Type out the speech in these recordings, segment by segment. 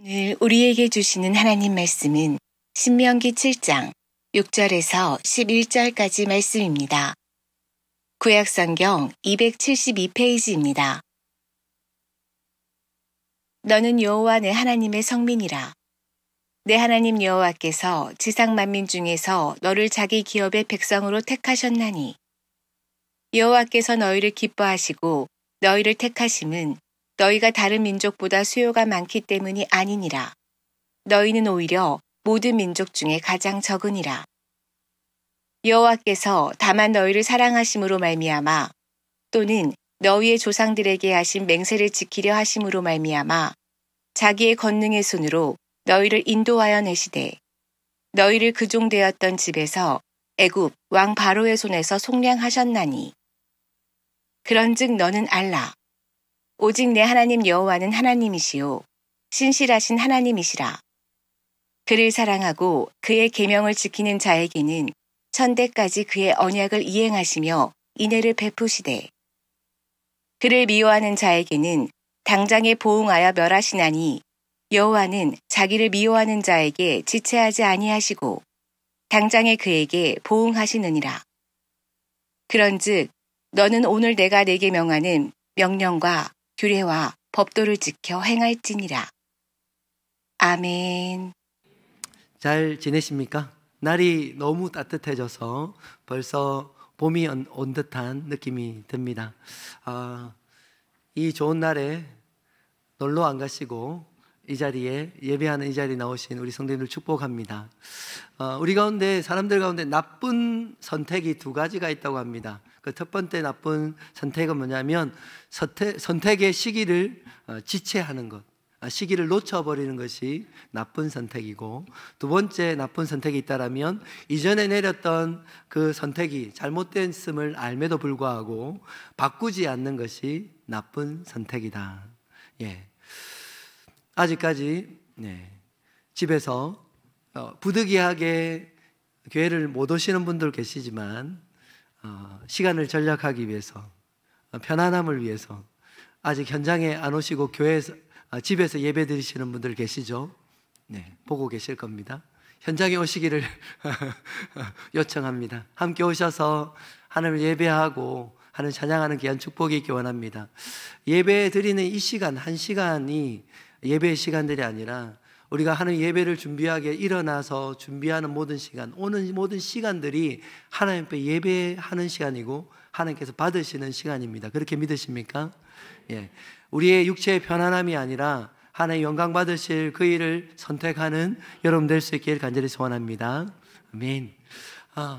오늘 우리에게 주시는 하나님 말씀은 신명기 7장 6절에서 11절까지 말씀입니다. 구약성경 272페이지입니다. 너는 여호와 내 하나님의 성민이라. 내 하나님 여호와께서 지상 만민 중에서 너를 자기 기업의 백성으로 택하셨나니 여호와께서 너희를 기뻐하시고 너희를 택하심은 너희가 다른 민족보다 수요가 많기 때문이 아니니라. 너희는 오히려 모든 민족 중에 가장 적으니라. 여호와께서 다만 너희를 사랑하심으로 말미암아 또는 너희의 조상들에게 하신 맹세를 지키려 하심으로 말미암아 자기의 권능의 손으로 너희를 인도하여 내시되 너희를 그종되었던 집에서 애굽 왕 바로의 손에서 속량하셨나니 그런즉 너는 알라. 오직 내 하나님 여호와는 하나님이시요 신실하신 하나님이시라. 그를 사랑하고 그의 계명을 지키는 자에게는 천대까지 그의 언약을 이행하시며 인애를 베푸시되 그를 미워하는 자에게는 당장에 보응하여 멸하시나니 여호와는 자기를 미워하는 자에게 지체하지 아니하시고 당장에 그에게 보응하시느니라. 그런즉 너는 오늘 내가 네게 명하는 명령과 규례와 법도를 지켜 행할지니라. 아멘. 잘 지내십니까? 날이 너무 따뜻해져서 벌써 봄이 온 듯한 느낌이 듭니다. 이 좋은 날에 놀러 안 가시고 이 자리에 예배하는 이 자리에 나오신 우리 성도님들 축복합니다. 우리 가운데 사람들 가운데 나쁜 선택이 두 가지가 있다고 합니다. 그 첫 번째 나쁜 선택은 뭐냐면 선택의 시기를 지체하는 것, 시기를 놓쳐버리는 것이 나쁜 선택이고, 두 번째 나쁜 선택이 있다라면 이전에 내렸던 그 선택이 잘못됐음을 알매도 불구하고 바꾸지 않는 것이 나쁜 선택이다. 아직까지 집에서 부득이하게 교회를 못 오시는 분들 계시지만 시간을 절약하기 위해서, 편안함을 위해서 아직 현장에 안 오시고 교회에서 집에서 예배 드리시는 분들 계시죠? 보고 계실 겁니다. 현장에 오시기를 요청합니다. 함께 오셔서 하나님을 예배하고 하는 찬양하는 귀한 축복이 있기 원합니다. 예배 드리는 이 시간, 한 시간이 예배의 시간들이 아니라 우리가 하는 예배를 준비하게 일어나서 준비하는 모든 시간, 오는 모든 시간들이 하나님 앞에 예배하는 시간이고 하나님께서 받으시는 시간입니다. 그렇게 믿으십니까? 우리의 육체의 편안함이 아니라 하나님 영광 받으실 그 일을 선택하는 여러분 될 수 있기를 간절히 소원합니다. 아멘.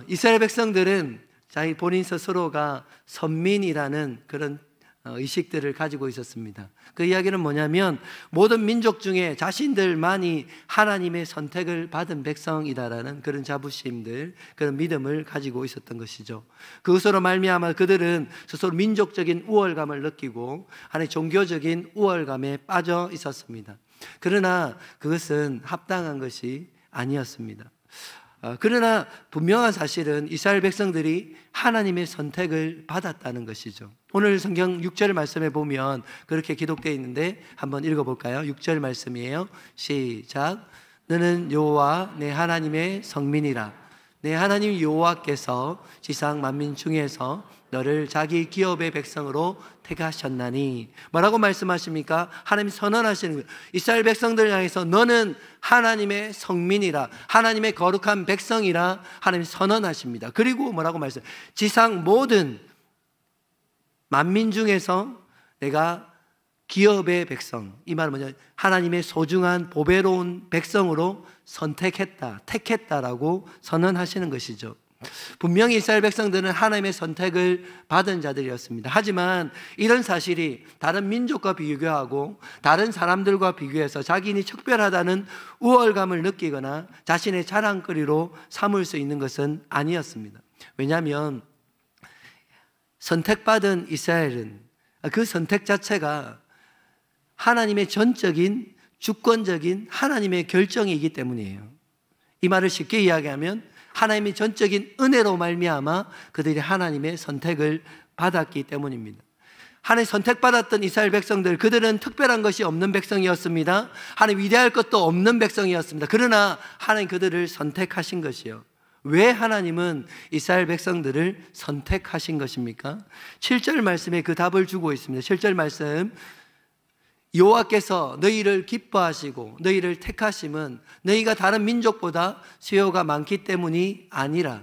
이스라엘 백성들은 자기 본인 스스로가 선민이라는 그런 의식들을 가지고 있었습니다. 그 이야기는 뭐냐면 모든 민족 중에 자신들만이 하나님의 선택을 받은 백성이다라는 그런 자부심들, 그런 믿음을 가지고 있었던 것이죠. 그것으로 말미암아 그들은 스스로 민족적인 우월감을 느끼고 하나의 종교적인 우월감에 빠져 있었습니다. 그러나 그것은 합당한 것이 아니었습니다. 그러나 분명한 사실은 이스라엘 백성들이 하나님의 선택을 받았다는 것이죠. 오늘 성경 6절 말씀에 보면 그렇게 기록되어 있는데 한번 읽어볼까요? 6절 말씀이에요. 시작. 너는 여호와 내 하나님의 성민이라. 내 하나님 여호와께서 지상 만민 중에서 너를 자기 기업의 백성으로 택하셨나니. 뭐라고 말씀하십니까? 하나님 선언하시는 거예요. 이스라엘 백성들 향해서 너는 하나님의 성민이라, 하나님의 거룩한 백성이라 하나님 선언하십니다. 그리고 뭐라고 말씀해요? 지상 모든 만민 중에서 내가 기업의 백성, 이 말은 뭐냐? 하나님의 소중한 보배로운 백성으로 선택했다, 택했다라고 선언하시는 것이죠. 분명히 이스라엘 백성들은 하나님의 선택을 받은 자들이었습니다. 하지만 이런 사실이 다른 민족과 비교하고 다른 사람들과 비교해서 자기인이 특별하다는 우월감을 느끼거나 자신의 자랑거리로 삼을 수 있는 것은 아니었습니다. 왜냐하면 선택받은 이스라엘은 그 선택 자체가 하나님의 전적인 주권적인 하나님의 결정이기 때문이에요. 이 말을 쉽게 이야기하면 하나님의 전적인 은혜로 말미암아 그들이 하나님의 선택을 받았기 때문입니다. 하나님 선택받았던 이스라엘 백성들, 그들은 특별한 것이 없는 백성이었습니다. 하나님 위대할 것도 없는 백성이었습니다. 그러나 하나님 그들을 선택하신 것이요. 왜 하나님은 이스라엘 백성들을 선택하신 것입니까? 7절 말씀에 그 답을 주고 있습니다. 7절 말씀, 여호와께서 너희를 기뻐하시고 너희를 택하심은 너희가 다른 민족보다 수요가 많기 때문이 아니니라.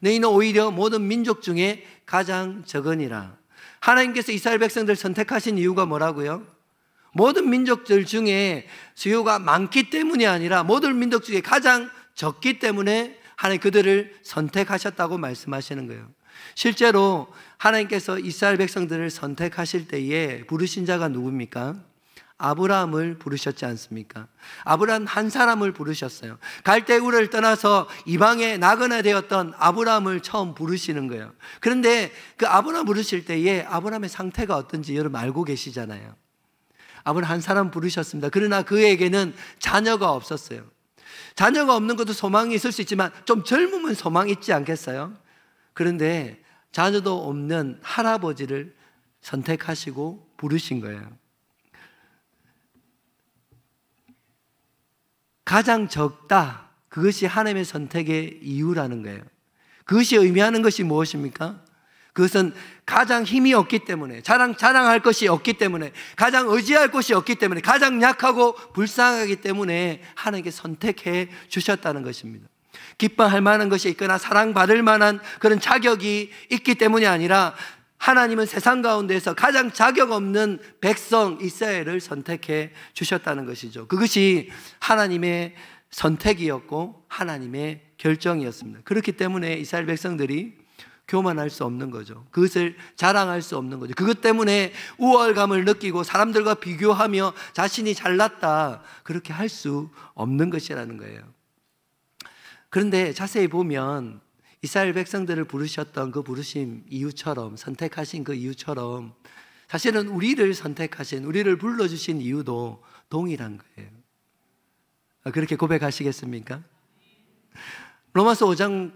너희는 오히려 모든 민족 중에 가장 적으니라. 하나님께서 이스라엘 백성들을 선택하신 이유가 뭐라고요? 모든 민족들 중에 수요가 많기 때문이 아니라 모든 민족 중에 가장 적기 때문에 하나님 그들을 선택하셨다고 말씀하시는 거예요. 실제로 하나님께서 이스라엘 백성들을 선택하실 때에 부르신 자가 누굽니까? 아브라함을 부르셨지 않습니까? 아브라함 한 사람을 부르셨어요. 갈대우를 떠나서 이방에 나그네 되었던 아브라함을 처음 부르시는 거예요. 그런데 그 아브라함 부르실 때에 아브라함의 상태가 어떤지 여러분 알고 계시잖아요. 아브라함 한 사람 부르셨습니다. 그러나 그에게는 자녀가 없었어요. 자녀가 없는 것도 소망이 있을 수 있지만 좀 젊으면 소망이 있지 않겠어요? 그런데 자녀도 없는 할아버지를 선택하시고 부르신 거예요. 가장 적다, 그것이 하나님의 선택의 이유라는 거예요. 그것이 의미하는 것이 무엇입니까? 그것은 가장 힘이 없기 때문에, 자랑할 것이 없기 때문에, 가장 의지할 것이 없기 때문에, 가장 약하고 불쌍하기 때문에 하나님께 선택해 주셨다는 것입니다. 기뻐할 만한 것이 있거나 사랑받을 만한 그런 자격이 있기 때문이 아니라 하나님은 세상 가운데서 가장 자격 없는 백성 이스라엘을 선택해 주셨다는 것이죠. 그것이 하나님의 선택이었고 하나님의 결정이었습니다. 그렇기 때문에 이스라엘 백성들이 교만할 수 없는 거죠. 그것을 자랑할 수 없는 거죠. 그것 때문에 우월감을 느끼고 사람들과 비교하며 자신이 잘났다, 그렇게 할 수 없는 것이라는 거예요. 그런데 자세히 보면 이스라엘 백성들을 부르셨던 그 부르심 이유처럼, 선택하신 그 이유처럼 사실은 우리를 선택하신, 우리를 불러주신 이유도 동일한 거예요. 그렇게 고백하시겠습니까? 로마서 5장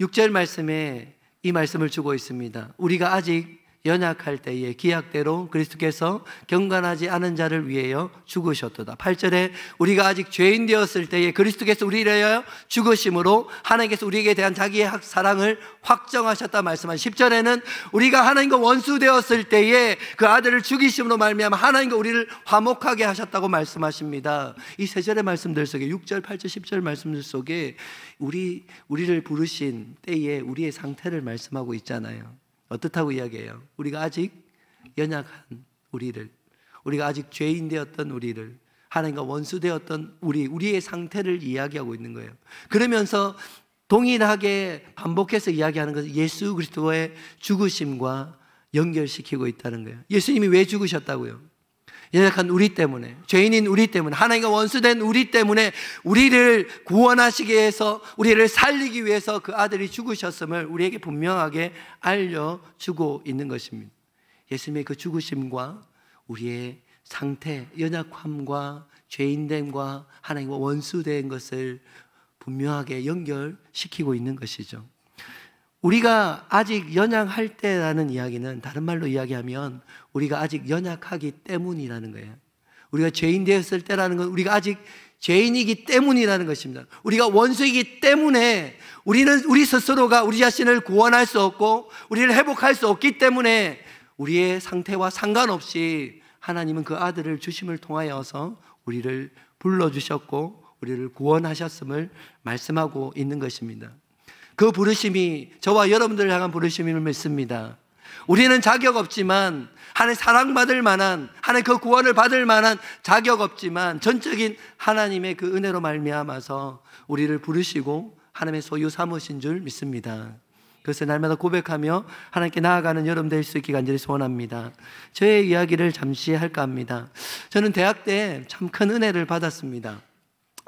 6절 말씀에 이 말씀을 주고 있습니다. 우리가 아직 연약할 때에 기약대로 그리스도께서 경건하지 않은 자를 위하여 죽으셨도다. 8절에 우리가 아직 죄인 되었을 때에 그리스도께서 우리를 위하여 죽으심으로 하나님께서 우리에게 대한 자기의 사랑을 확정하셨다 말씀한 10절에는 우리가 하나님과 원수 되었을 때에 그 아들을 죽이심으로 말미암아 하나님과 우리를 화목하게 하셨다고 말씀하십니다. 이 세 절의 말씀들 속에 6절, 8절, 10절 말씀들 속에 우리를 부르신 때에 우리의 상태를 말씀하고 있잖아요. 어떻다고 이야기해요? 우리가 아직 연약한 우리가 아직 죄인 되었던 우리를, 하나님과 원수 되었던 우리의 상태를 이야기하고 있는 거예요. 그러면서 동일하게 반복해서 이야기하는 것은 예수 그리스도의 죽으심과 연결시키고 있다는 거예요. 예수님이 왜 죽으셨다고요? 연약한 우리 때문에, 죄인인 우리 때문에, 하나님과 원수된 우리 때문에 우리를 구원하시기 위해서, 우리를 살리기 위해서 그 아들이 죽으셨음을 우리에게 분명하게 알려주고 있는 것입니다. 예수님의 그 죽으심과 우리의 상태, 연약함과 죄인됨과 하나님과 원수된 것을 분명하게 연결시키고 있는 것이죠. 우리가 아직 연약할 때라는 이야기는 다른 말로 이야기하면 우리가 아직 연약하기 때문이라는 거예요. 우리가 죄인 되었을 때라는 건 우리가 아직 죄인이기 때문이라는 것입니다. 우리가 원수이기 때문에 우리 스스로가 우리 자신을 구원할 수 없고 우리를 회복할 수 없기 때문에 우리의 상태와 상관없이 하나님은 그 아들을 주심을 통하여서 우리를 불러주셨고 우리를 구원하셨음을 말씀하고 있는 것입니다. 그 부르심이 저와 여러분들을 향한 부르심임을 믿습니다. 우리는 자격 없지만, 하나님 사랑받을 만한, 하나님 그 구원을 받을 만한 자격 없지만 전적인 하나님의 그 은혜로 말미암아서 우리를 부르시고 하나님의 소유 삼으신 줄 믿습니다. 그것을 날마다 고백하며 하나님께 나아가는 여러분 될 수 있게 간절히 소원합니다. 저의 이야기를 잠시 할까 합니다. 저는 대학 때 참 큰 은혜를 받았습니다.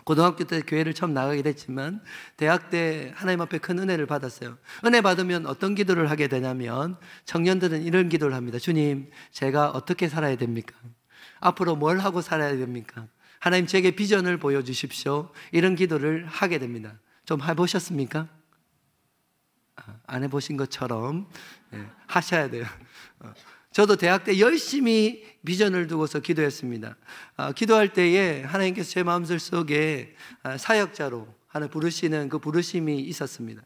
고등학교 때 교회를 처음 나가게 됐지만 대학 때 하나님 앞에 큰 은혜를 받았어요. 은혜 받으면 어떤 기도를 하게 되냐면 청년들은 이런 기도를 합니다. 주님, 제가 어떻게 살아야 됩니까? 앞으로 뭘 하고 살아야 됩니까? 하나님, 제게 비전을 보여주십시오. 이런 기도를 하게 됩니다. 좀 해보셨습니까? 안 해보신 것처럼 하셔야 돼요. 저도 대학 때 열심히 비전을 두고서 기도했습니다. 기도할 때에 하나님께서 제 마음속 속에 사역자로 하나 부르시는 그 부르심이 있었습니다.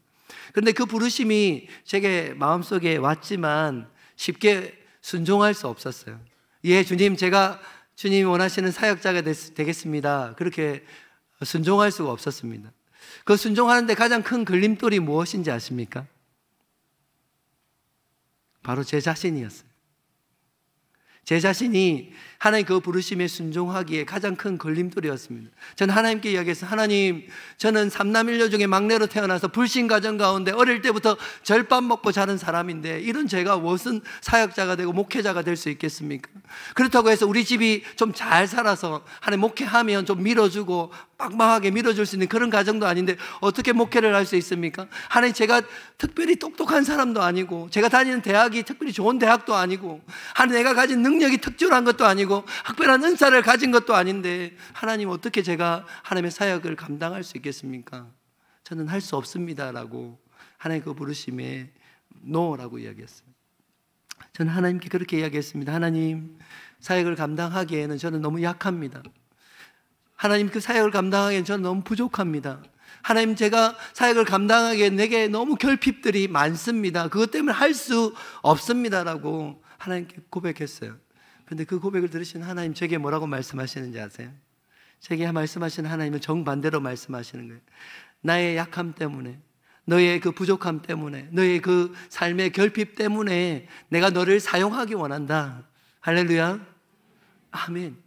그런데 그 부르심이 제게 마음속에 왔지만 쉽게 순종할 수 없었어요. 예, 주님, 제가 주님이 원하시는 사역자가 되겠습니다. 그렇게 순종할 수가 없었습니다. 그 순종하는데 가장 큰 걸림돌이 무엇인지 아십니까? 바로 제 자신이었어요. 제 자신이 하나님 그 부르심에 순종하기에 가장 큰 걸림돌이었습니다. 저는 하나님께 이야기해서, 하나님, 저는 삼남일녀 중에 막내로 태어나서 불신 가정 가운데 어릴 때부터 절밥 먹고 자란 사람인데 이런 제가 무슨 사역자가 되고 목회자가 될 수 있겠습니까? 그렇다고 해서 우리 집이 좀 잘 살아서 하나님 목회하면 좀 밀어주고 빵빵하게 밀어줄 수 있는 그런 가정도 아닌데 어떻게 목회를 할 수 있습니까? 하나님, 제가 특별히 똑똑한 사람도 아니고 제가 다니는 대학이 특별히 좋은 대학도 아니고 하나님, 내가 가진 능력이 특출한 것도 아니고 특별한 은사를 가진 것도 아닌데 하나님, 어떻게 제가 하나님의 사역을 감당할 수 있겠습니까? 저는 할 수 없습니다라고 하나님 그 부르심에 노라고 이야기했어요. 저는 하나님께 그렇게 이야기했습니다. 하나님, 사역을 감당하기에는 저는 너무 약합니다. 하나님, 그 사역을 감당하기에는 저는 너무 부족합니다. 하나님, 제가 사역을 감당하기에 내게 너무 결핍들이 많습니다. 그것 때문에 할 수 없습니다라고 하나님께 고백했어요. 그런데 그 고백을 들으신 하나님, 제게 뭐라고 말씀하시는지 아세요? 제게 말씀하시는 하나님은 정반대로 말씀하시는 거예요. 나의 약함 때문에, 너의 그 부족함 때문에, 너의 그 삶의 결핍 때문에 내가 너를 사용하기 원한다. 할렐루야. 아멘.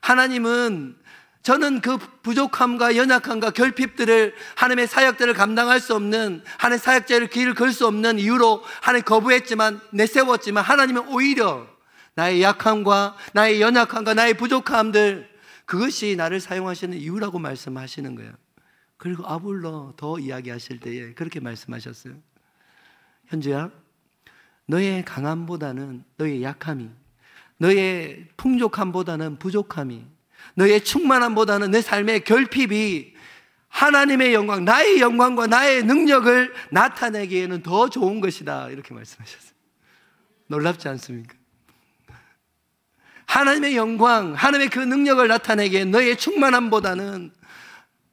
하나님은 저는 그 부족함과 연약함과 결핍들을, 하나님의 사역들을 감당할 수 없는, 하나님의 사역자를 길을 걸 수 없는 이유로 하나님 거부했지만, 내세웠지만, 하나님은 오히려 나의 약함과 나의 연약함과 나의 부족함들, 그것이 나를 사용하시는 이유라고 말씀하시는 거예요. 그리고 아울러 더 이야기하실 때에 그렇게 말씀하셨어요. 현주야, 너의 강함보다는 너의 약함이, 너의 풍족함보다는 부족함이, 너의 충만함보다는 내 삶의 결핍이 하나님의 영광, 나의 영광과 나의 능력을 나타내기에는 더 좋은 것이다. 이렇게 말씀하셨어요. 놀랍지 않습니까? 하나님의 영광, 하나님의 그 능력을 나타내기에 너의 충만함보다는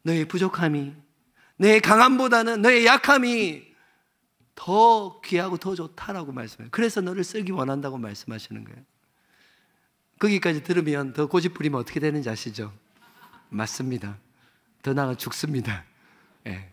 너의 부족함이, 너의 강함보다는 너의 약함이 더 귀하고 더 좋다라고 말씀해요. 그래서 너를 쓰기 원한다고 말씀하시는 거예요. 거기까지 들으면 더 고집 부리면 어떻게 되는지 아시죠? 맞습니다. 더 나아가 죽습니다. 예.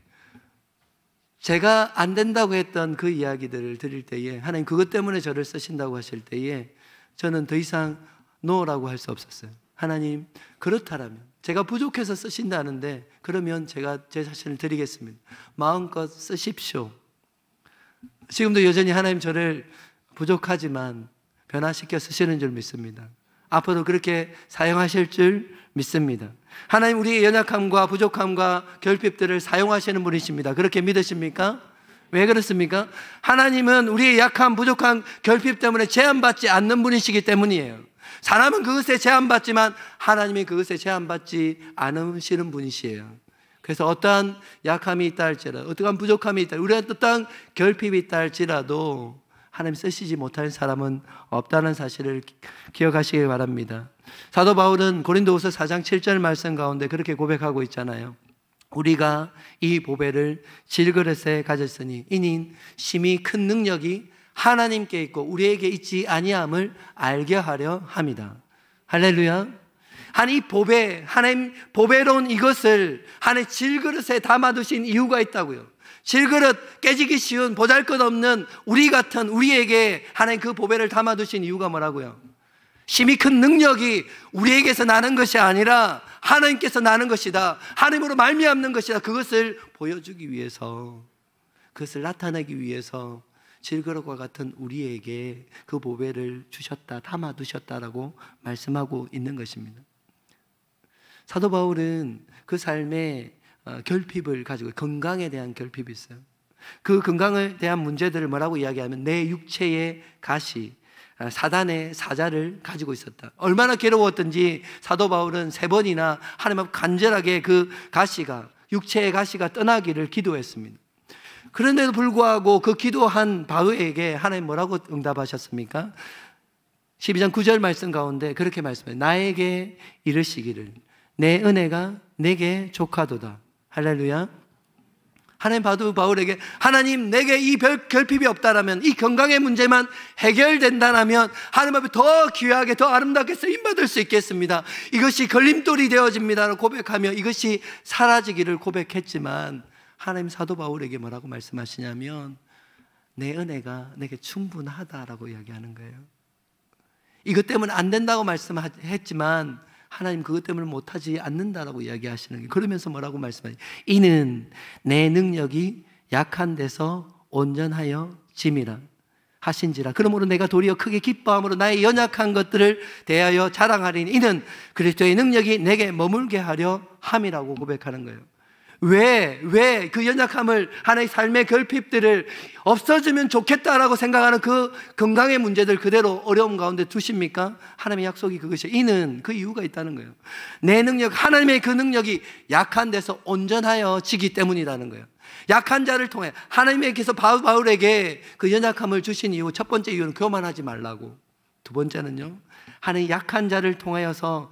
제가 안 된다고 했던 그 이야기들을 들을 때에, 하나님 그것 때문에 저를 쓰신다고 하실 때에 저는 더 이상 노라고 할 수 없었어요. 하나님, 그렇다라면, 제가 부족해서 쓰신다는데 그러면 제가 제 자신을 드리겠습니다. 마음껏 쓰십시오. 지금도 여전히 하나님 저를 부족하지만 변화시켜 쓰시는 줄 믿습니다. 앞으로 그렇게 사용하실 줄 믿습니다. 하나님, 우리의 연약함과 부족함과 결핍들을 사용하시는 분이십니다. 그렇게 믿으십니까? 왜 그렇습니까? 하나님은 우리의 약함, 부족함, 결핍 때문에 제한받지 않는 분이시기 때문이에요. 사람은 그것에 제한받지만 하나님이 그것에 제한받지 않으시는 분이시에요. 그래서 어떠한 약함이 있다 할지라도, 어떠한 부족함이 있다, 우리가 어떠한 결핍이 있다 할지라도 하나님 쓰시지 못할 사람은 없다는 사실을 기억하시기 바랍니다. 사도 바울은 고린도후서 4장 7절 말씀 가운데 그렇게 고백하고 있잖아요. 우리가 이 보배를 질그릇에 가졌으니 이는 심히 큰 능력이 하나님께 있고 우리에게 있지 아니함을 알게 하려 함이다. 할렐루야. 하나님, 이 보배, 하나님 보배로운 이것을 하나님 질그릇에 담아두신 이유가 있다고요. 질그릇, 깨지기 쉬운 보잘것없는 우리 같은 우리에게 하나님 그 보배를 담아두신 이유가 뭐라고요? 심히 큰 능력이 우리에게서 나는 것이 아니라 하나님께서 나는 것이다, 하나님으로 말미암는 것이다. 그것을 보여주기 위해서, 그것을 나타내기 위해서 질그릇과 같은 우리에게 그 보배를 주셨다, 담아두셨다라고 말씀하고 있는 것입니다. 사도 바울은 그 삶의 결핍을 가지고, 건강에 대한 결핍이 있어요. 그 건강에 대한 문제들을 뭐라고 이야기하면 내 육체의 가시, 사단의 사자를 가지고 있었다. 얼마나 괴로웠던지 사도 바울은 3번이나 하나님 앞 간절하게 그 가시가, 육체의 가시가 떠나기를 기도했습니다. 그런데도 불구하고 그 기도한 바울에게 하나님 뭐라고 응답하셨습니까? 12장 9절 말씀 가운데 그렇게 말씀해요. 나에게 이르시기를 내 은혜가 내게 족하도다. 할렐루야. 하나님 바울에게 하나님 내게 이 결핍이 없다라면, 이 건강의 문제만 해결된다라면 하나님 앞에 더 귀하게 더 아름답게 쓰임받을 수 있겠습니다. 이것이 걸림돌이 되어집니다라고 고백하며 이것이 사라지기를 고백했지만, 하나님 사도 바울에게 뭐라고 말씀하시냐면 내 은혜가 내게 충분하다라고 이야기하는 거예요. 이것 때문에 안 된다고 말씀했지만 하나님 그것 때문에 못하지 않는다라고 이야기하시는 거예요. 그러면서 뭐라고 말씀하세요? 이는 내 능력이 약한 데서 온전하여 짐이라 하신지라. 그러므로 내가 도리어 크게 기뻐함으로 나의 연약한 것들을 대하여 자랑하리니 이는 그리스도의 능력이 내게 머물게 하려 함이라고 고백하는 거예요. 왜 그 연약함을, 하나의 삶의 결핍들을 없어지면 좋겠다라고 생각하는 그 건강의 문제들 그대로 어려움 가운데 두십니까? 하나님의 약속이 그것이, 이는 그 이유가 있다는 거예요. 내 능력, 하나님의 그 능력이 약한 데서 온전하여 지기 때문이라는 거예요. 약한 자를 통해 하나님께서 바울에게 그 연약함을 주신 이유, 첫 번째 이유는 교만하지 말라고, 두 번째는요, 하나님 약한 자를 통하여서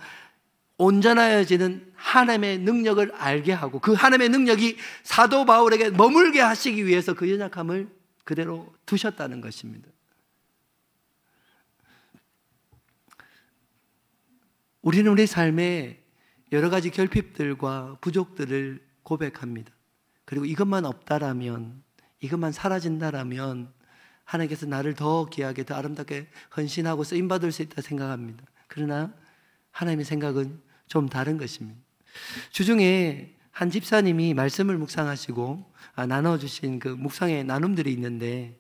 온전하여지는 하나님의 능력을 알게 하고 그 하나님의 능력이 사도 바울에게 머물게 하시기 위해서 그 연약함을 그대로 두셨다는 것입니다. 우리는 우리 삶에 여러 가지 결핍들과 부족들을 고백합니다. 그리고 이것만 없다라면, 이것만 사라진다라면 하나님께서 나를 더 귀하게, 더 아름답게 헌신하고 쓰임받을 수 있다 생각합니다. 그러나 하나님의 생각은 좀 다른 것입니다. 주중에 한 집사님이 말씀을 묵상하시고 나눠주신 그 묵상의 나눔들이 있는데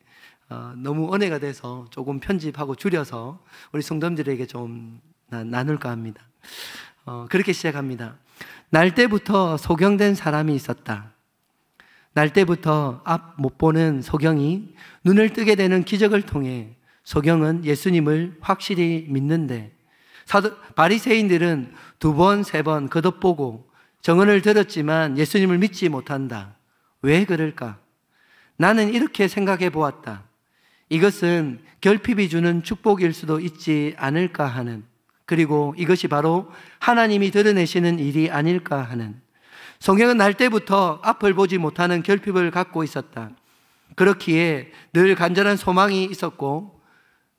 너무 은혜가 돼서 조금 편집하고 줄여서 우리 성도님들에게 좀 나눌까 합니다. 그렇게 시작합니다. 날 때부터 소경된 사람이 있었다. 날 때부터 앞 못 보는 소경이 눈을 뜨게 되는 기적을 통해 소경은 예수님을 확실히 믿는데, 바리새인들은 2번, 3번 거듭보고 정언을 들었지만 예수님을 믿지 못한다. 왜 그럴까? 나는 이렇게 생각해 보았다. 이것은 결핍이 주는 축복일 수도 있지 않을까 하는, 그리고 이것이 바로 하나님이 드러내시는 일이 아닐까 하는. 소경은 날 때부터 앞을 보지 못하는 결핍을 갖고 있었다. 그렇기에 늘 간절한 소망이 있었고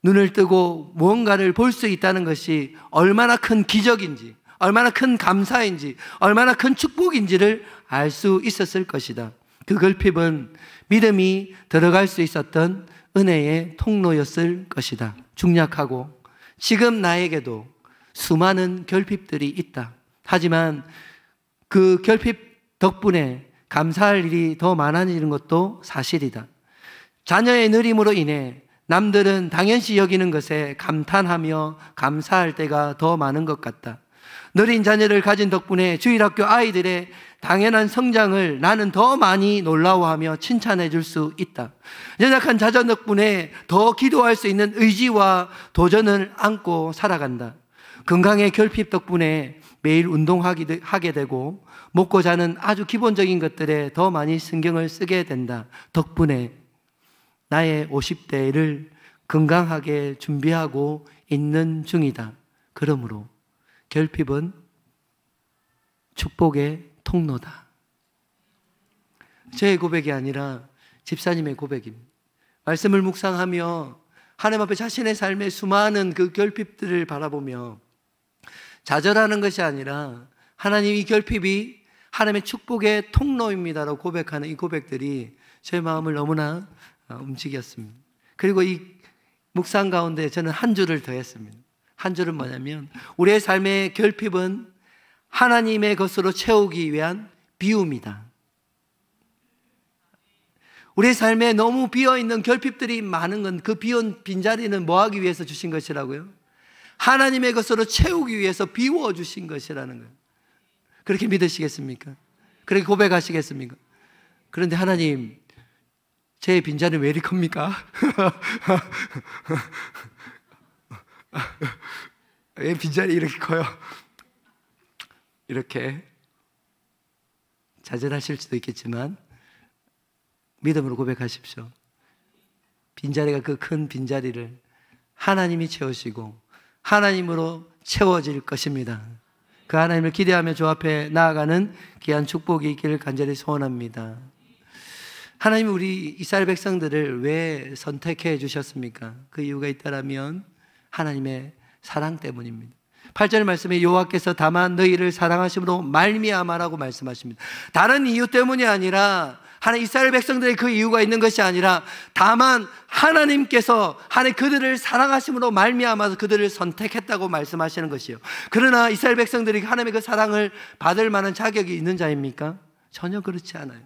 눈을 뜨고 무언가를 볼 수 있다는 것이 얼마나 큰 기적인지, 얼마나 큰 감사인지, 얼마나 큰 축복인지를 알 수 있었을 것이다. 그 결핍은 믿음이 들어갈 수 있었던 은혜의 통로였을 것이다. 중약하고 지금 나에게도 수많은 결핍들이 있다. 하지만 그 결핍 덕분에 감사할 일이 더 많아지는 것도 사실이다. 자녀의 느림으로 인해 남들은 당연시 여기는 것에 감탄하며 감사할 때가 더 많은 것 같다. 느린 자녀를 가진 덕분에 주일학교 아이들의 당연한 성장을 나는 더 많이 놀라워하며 칭찬해 줄 수 있다. 연약한 자녀 덕분에 더 기도할 수 있는 의지와 도전을 안고 살아간다. 건강의 결핍 덕분에 매일 운동하게 되고 먹고 자는 아주 기본적인 것들에 더 많이 신경을 쓰게 된다. 덕분에 나의 50대를 건강하게 준비하고 있는 중이다. 그러므로 결핍은 축복의 통로다. 제 고백이 아니라 집사님의 고백입니다. 말씀을 묵상하며 하나님 앞에 자신의 삶의 수많은 그 결핍들을 바라보며 좌절하는 것이 아니라 하나님, 이 결핍이 하나님의 축복의 통로입니다라고 고백하는 이 고백들이 제 마음을 너무나 움직였습니다. 그리고 이 묵상 가운데 저는 한 줄을 더했습니다. 한 줄은 뭐냐면, 우리의 삶의 결핍은 하나님의 것으로 채우기 위한 비움이다. 우리의 삶에 너무 비어있는 결핍들이 많은 건, 그 비운 빈자리는 뭐 하기 위해서 주신 것이라고요? 하나님의 것으로 채우기 위해서 비워주신 것이라는 거예요. 그렇게 믿으시겠습니까? 그렇게 고백하시겠습니까? 그런데 하나님, 제 빈자리는 왜 이리 큽니까? 왜 빈자리 이렇게 커요? 이렇게 좌절하실 수도 있겠지만 믿음으로 고백하십시오. 빈자리가, 그 큰 빈자리를 하나님이 채우시고 하나님으로 채워질 것입니다. 그 하나님을 기대하며 주 앞에 나아가는 귀한 축복이 있기를 간절히 소원합니다. 하나님이 우리 이스라엘 백성들을 왜 선택해 주셨습니까? 그 이유가 있다면 하나님의 사랑 때문입니다. 8절 말씀에 여호와께서 다만 너희를 사랑하심으로 말미암아라고 말씀하십니다. 다른 이유 때문이 아니라, 하나님 이스라엘 백성들의 그 이유가 있는 것이 아니라 다만 하나님께서 하나님 그들을 사랑하심으로 말미암아서 그들을 선택했다고 말씀하시는 것이요. 그러나 이스라엘 백성들이 하나님의 그 사랑을 받을 만한 자격이 있는 자입니까? 전혀 그렇지 않아요.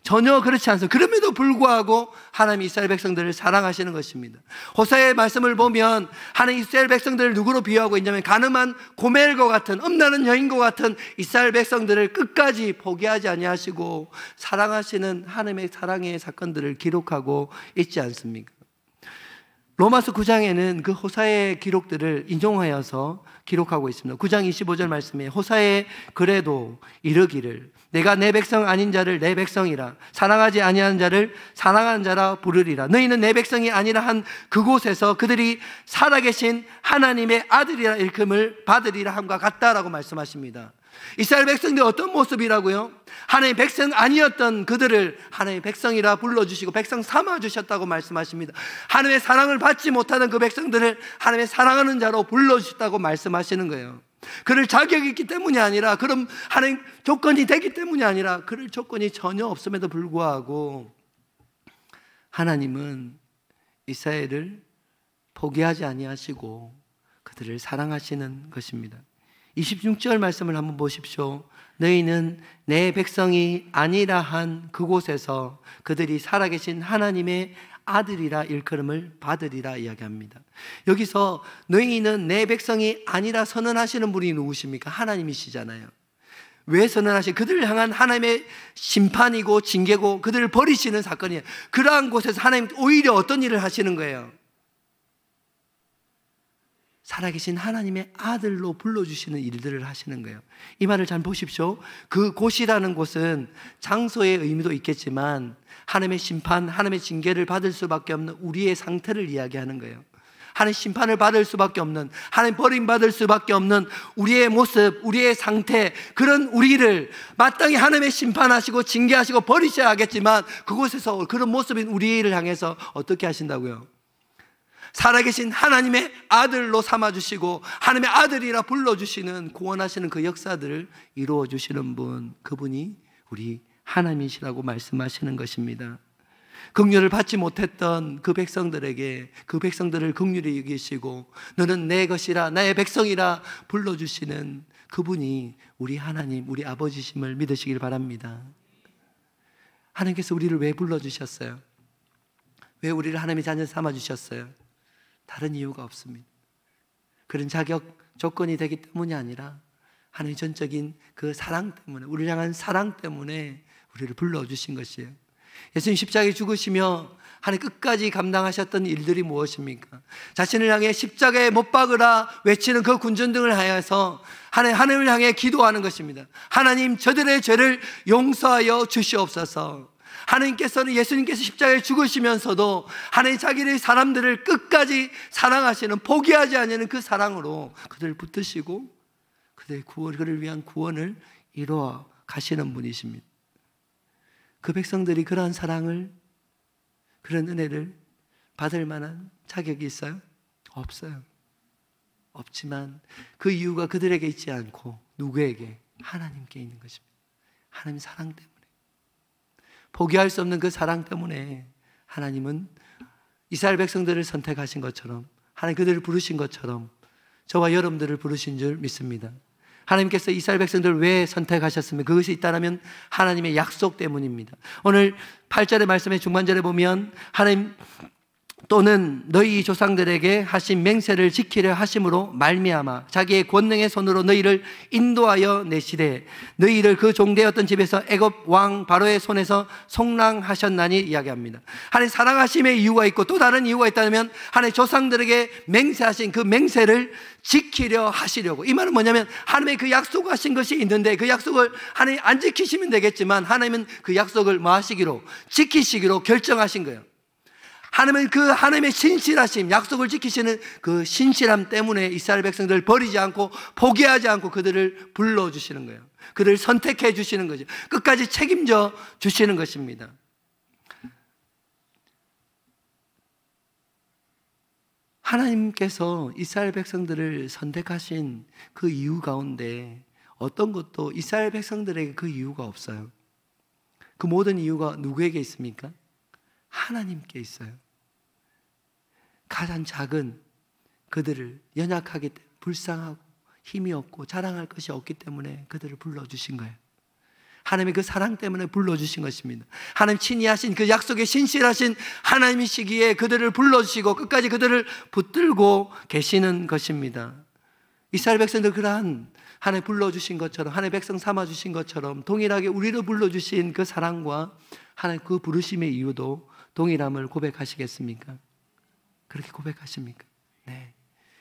전혀 그렇지 않습니다. 그럼에도 불구하고 하나님이 이스라엘 백성들을 사랑하시는 것입니다. 호세아의 말씀을 보면 하나님 이스라엘 백성들을 누구로 비유하고 있냐면 가늠한 고멜과 같은, 음란한 여인과 같은 이스라엘 백성들을 끝까지 포기하지 아니하시고 사랑하시는 하나님의 사랑의 사건들을 기록하고 있지 않습니까? 로마서 9장에는 그 호사의 기록들을 인용하여서 기록하고 있습니다. 9장 25절 말씀에 호사의 그래도 이르기를 내가 내 백성 아닌 자를 내 백성이라, 사랑하지 아니하는 자를 사랑하는 자라 부르리라. 너희는 내 백성이 아니라 한 그곳에서 그들이 살아계신 하나님의 아들이라 일컬음을 받으리라 함과 같다라고 말씀하십니다. 이스라엘 백성들이 어떤 모습이라고요? 하나님의 백성 아니었던 그들을 하나님의 백성이라 불러주시고 백성 삼아주셨다고 말씀하십니다. 하나님의 사랑을 받지 못하는 그 백성들을 하나님의 사랑하는 자로 불러주셨다고 말씀하시는 거예요. 그럴 자격이 있기 때문이 아니라, 그럼 하나님 조건이 되기 때문이 아니라, 그럴 조건이 전혀 없음에도 불구하고 하나님은 이스라엘을 포기하지 아니하시고 그들을 사랑하시는 것입니다. 26절 말씀을 한번 보십시오. 너희는 내 백성이 아니라 한 그곳에서 그들이 살아계신 하나님의 아들이라 일컬음을 받으리라 이야기합니다. 여기서 너희는 내 백성이 아니라 선언하시는 분이 누구십니까? 하나님이시잖아요. 왜 선언하시? 그들을 향한 하나님의 심판이고 징계고 그들을 버리시는 사건이에요. 그러한 곳에서 하나님 오히려 어떤 일을 하시는 거예요? 살아계신 하나님의 아들로 불러주시는 일들을 하시는 거예요. 이 말을 잘 보십시오. 그 곳이라는 곳은 장소의 의미도 있겠지만 하나님의 심판, 하나님의 징계를 받을 수밖에 없는 우리의 상태를 이야기하는 거예요. 하나님 심판을 받을 수밖에 없는, 하나님 버림받을 수밖에 없는 우리의 모습, 우리의 상태, 그런 우리를 마땅히 하나님의 심판하시고 징계하시고 버리셔야 하겠지만 그곳에서 그런 모습인 우리를 향해서 어떻게 하신다고요? 살아계신 하나님의 아들로 삼아주시고 하나님의 아들이라 불러주시는, 구원하시는 그 역사들을 이루어주시는 분, 그분이 우리 하나님이시라고 말씀하시는 것입니다. 긍휼을 받지 못했던 그 백성들에게 그 백성들을 긍휼히 여기시고 너는 내 것이라, 나의 백성이라 불러주시는 그분이 우리 하나님, 우리 아버지심을 믿으시길 바랍니다. 하나님께서 우리를 왜 불러주셨어요? 왜 우리를 하나님의 자녀 삼아주셨어요? 다른 이유가 없습니다. 그런 자격 조건이 되기 때문이 아니라 하나님의 전적인 그 사랑 때문에, 우리를 향한 사랑 때문에 우리를 불러주신 것이에요. 예수님 십자가에 죽으시며 하나님 끝까지 감당하셨던 일들이 무엇입니까? 자신을 향해 십자가에 못 박으라 외치는 그 군전등을 하여서 하나님을 향해 기도하는 것입니다. 하나님, 저들의 죄를 용서하여 주시옵소서. 하나님께서는, 예수님께서 십자가에 죽으시면서도 하나님 자기의 사람들을 끝까지 사랑하시는, 포기하지 않는 그 사랑으로 그들을 붙드시고 그들의 구원, 그를 위한 구원을 이루어 가시는 분이십니다. 그 백성들이 그러한 사랑을, 그런 은혜를 받을 만한 자격이 있어요? 없어요. 없지만 그 이유가 그들에게 있지 않고 누구에게? 하나님께 있는 것입니다. 하나님 사랑 때문에, 포기할 수 없는 그 사랑 때문에 하나님은 이스라엘 백성들을 선택하신 것처럼, 하나님 그들을 부르신 것처럼 저와 여러분들을 부르신 줄 믿습니다. 하나님께서 이스라엘 백성들을 왜 선택하셨으면 그것이 있다면 하나님의 약속 때문입니다. 오늘 8절의 말씀의 중반절에 보면 하나님 또는 너희 조상들에게 하신 맹세를 지키려 하심으로 말미암아 자기의 권능의 손으로 너희를 인도하여 내시되 너희를 그 종되었던 집에서 애굽 왕 바로의 손에서 속량하셨나니 이야기합니다. 하나님 사랑하심의 이유가 있고 또 다른 이유가 있다면 하나님 조상들에게 맹세하신 그 맹세를 지키려 하시려고. 이 말은 뭐냐면 하나님의 그 약속하신 것이 있는데 그 약속을 하나님 안 지키시면 되겠지만 하나님은 그 약속을 뭐 하시기로? 지키시기로 결정하신 거예요. 하나님은 그 하나님의 신실하심, 약속을 지키시는 그 신실함 때문에 이스라엘 백성들을 버리지 않고 포기하지 않고 그들을 불러주시는 거예요. 그들을 선택해 주시는 거죠. 끝까지 책임져 주시는 것입니다. 하나님께서 이스라엘 백성들을 선택하신 그 이유 가운데 어떤 것도 이스라엘 백성들에게 그 이유가 없어요. 그 모든 이유가 누구에게 있습니까? 하나님께 있어요. 가장 작은 그들을 연약하기 때문에 불쌍하고 힘이 없고 자랑할 것이 없기 때문에 그들을 불러주신 거예요. 하나님의 그 사랑 때문에 불러주신 것입니다. 하나님 친히 하신 그 약속에 신실하신 하나님이시기에 그들을 불러주시고 끝까지 그들을 붙들고 계시는 것입니다. 이스라엘 백성들 그러한 하나님 불러주신 것처럼, 하나님 백성 삼아주신 것처럼 동일하게 우리를 불러주신 그 사랑과 하나님 그 부르심의 이유도 동일함을 고백하시겠습니까? 그렇게 고백하십니까? 네.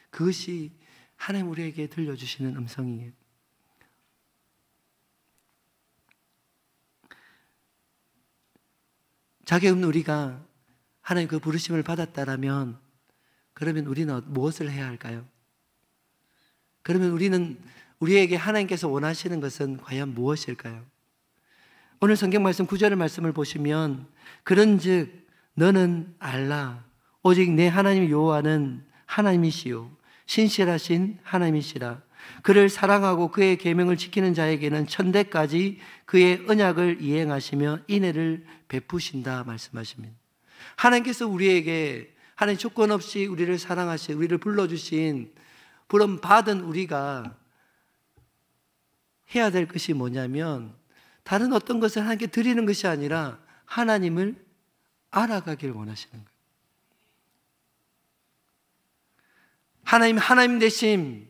그것이 하나님 우리에게 들려주시는 음성이에요. 자격 없는 우리가 하나님 그 부르심을 받았다라면 그러면 우리는 무엇을 해야 할까요? 그러면 우리에게 하나님께서 원하시는 것은 과연 무엇일까요? 오늘 성경 말씀 9절의 말씀을 보시면 그런즉 너는 알라 오직 내 하나님 여호와는 하나님이시요 신실하신 하나님이시라. 그를 사랑하고 그의 계명을 지키는 자에게는 천대까지 그의 언약을 이행하시며 인애를 베푸신다 말씀하십니다. 하나님께서 우리에게 하나님 조건 없이 우리를 사랑하신, 우리를 불러주신, 부름 받은 우리가 해야 될 것이 뭐냐면 다른 어떤 것을 하나님께 드리는 것이 아니라 하나님을 알아가길 원하시는 거예요. 하나님 되심,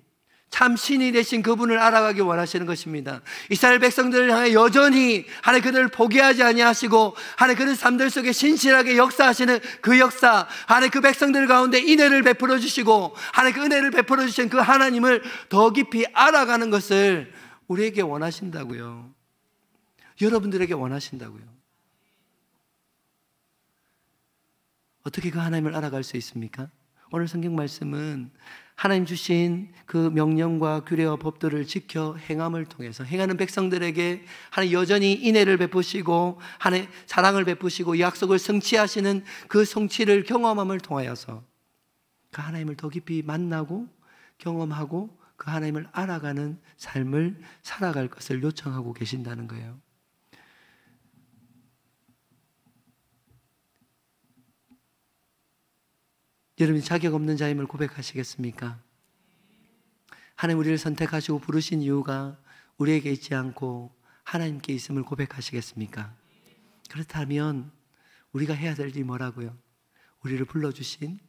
참 신이 되신 그분을 알아가길 원하시는 것입니다. 이스라엘 백성들을 향해 여전히 하나님 그들을 포기하지 아니하시고 하나님 그들 삶들 속에 신실하게 역사하시는 그 역사, 하나님 그 백성들 가운데 인애를 베풀어 주시고 하나님 그 은혜를 베풀어 주신 그 하나님을 더 깊이 알아가는 것을 우리에게 원하신다고요. 여러분들에게 원하신다고요. 어떻게 그 하나님을 알아갈 수 있습니까? 오늘 성경 말씀은 하나님 주신 그 명령과 규례와 법들을 지켜 행함을 통해서 행하는 백성들에게 하나님 여전히 인애를 베푸시고 하나님 사랑을 베푸시고 약속을 성취하시는 그 성취를 경험함을 통하여서 그 하나님을 더 깊이 만나고 경험하고 그 하나님을 알아가는 삶을 살아갈 것을 요청하고 계신다는 거예요. 여러분이 자격 없는 자임을 고백하시겠습니까? 하나님 우리를 선택하시고 부르신 이유가 우리에게 있지 않고 하나님께 있음을 고백하시겠습니까? 그렇다면 우리가 해야 될 일이 뭐라고요? 우리를 불러주신,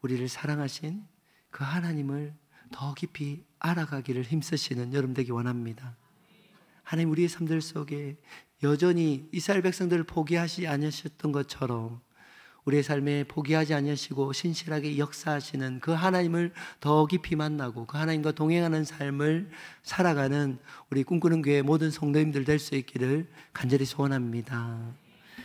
우리를 사랑하신 그 하나님을 더 깊이 알아가기를 힘쓰시는 여러분 되기 원합니다. 하나님 우리의 삶들 속에 여전히 이스라엘 백성들을 포기하지 않으셨던 것처럼 우리의 삶에 포기하지 않으시고 신실하게 역사하시는 그 하나님을 더 깊이 만나고 그 하나님과 동행하는 삶을 살아가는 우리 꿈꾸는 교회 모든 성도님들 될 수 있기를 간절히 소원합니다.